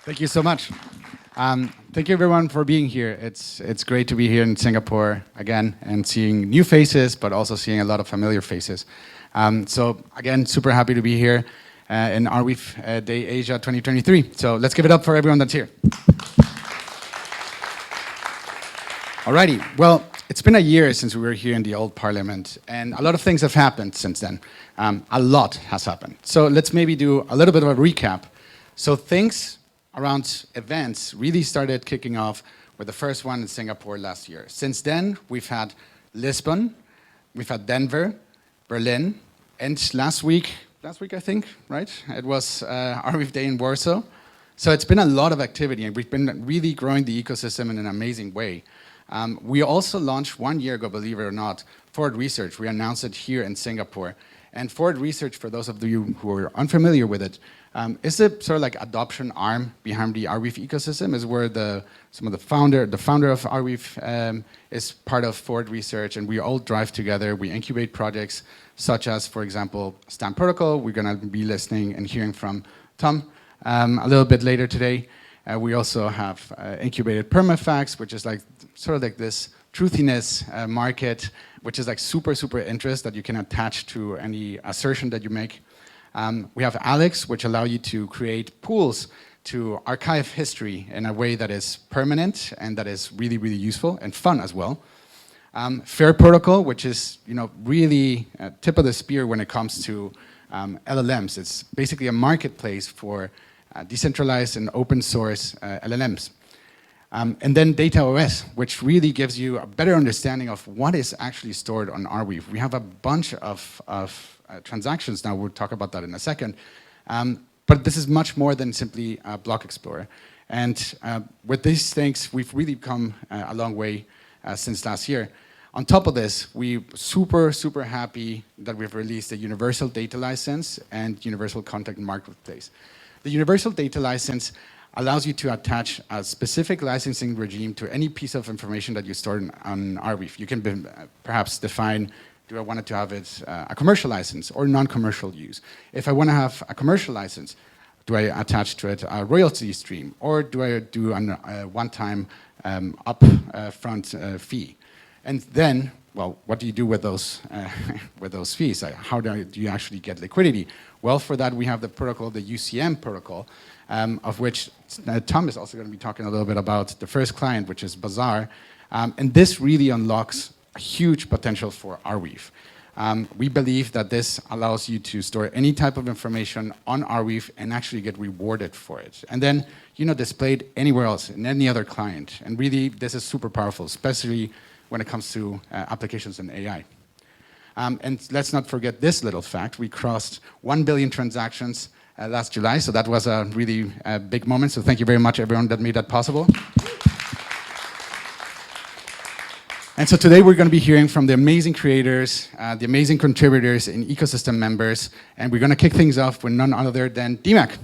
Thank you so much. Thank you everyone for being here. It's great to be here in Singapore again and seeing new faces, but also seeing a lot of familiar faces. So again, super happy to be here in Arweave Day Asia 2023. So let's give it up for everyone that's here. Alrighty, well, it's been a year since we were here in the old parliament, and a lot of things have happened since then. A lot has happened. So let's maybe do a little bit of a recap. So things around events really started kicking off with the first one in Singapore last year. Since then, we've had Lisbon, we've had Denver, Berlin, and last week I think, right? It was Arweave Day in Warsaw. So it's been a lot of activity, and we've been really growing the ecosystem in an amazing way. We also launched 1 year ago, believe it or not, Forward Research. We announced it here in Singapore. And Forward Research, for those of you who are unfamiliar with it, is the sort of like adoption arm behind the Arweave ecosystem. Is where the founder of Arweave is part of Forward Research, and we all drive together. We incubate projects such as, for example, Stamp Protocol. We're going to be listening and hearing from Tom a little bit later today. We also have incubated Permafax, which is like sort of like this truthiness market, which is like super interest that you can attach to any assertion that you make. We have Alex, which allow you to create pools to archive history in a way that is permanent and that is really useful and fun as well. Fair Protocol, which is really tip of the spear when it comes to LLMs. It's basically a marketplace for decentralized and open source LLMs. And then DataOS, which really gives you a better understanding of what is actually stored on Arweave. We have a bunch of transactions now. We'll talk about that in a second. But this is much more than simply a block explorer. And with these things, we've really come a long way since last year. On top of this, we're super happy that we've released a universal data license and universal content marketplace. The universal data license allows you to attach a specific licensing regime to any piece of information that you store on Arweave. You can perhaps define, do I want to have it a commercial license or non-commercial use? If I want to have a commercial license, do I attach to it a royalty stream, or do I do a one-time upfront fee? And then, well, what do you do with those fees? How do you actually get liquidity? Well, for that, we have the protocol, the UCM protocol, of which Tom is also going to be talking a little bit about the first client, which is Bazaar. And this really unlocks a huge potential for Arweave. We believe that this allows you to store any type of information on Arweave and actually get rewarded for it. And then, displayed anywhere else, in any other client. And really, this is super powerful, especially when it comes to applications in AI. And let's not forget this little fact. We crossed 1 billion transactions last July, so that was a really big moment. So thank you very much, everyone that made that possible. And so today we're going to be hearing from the amazing creators, the amazing contributors and ecosystem members, and we're going to kick things off with none other than DMAC.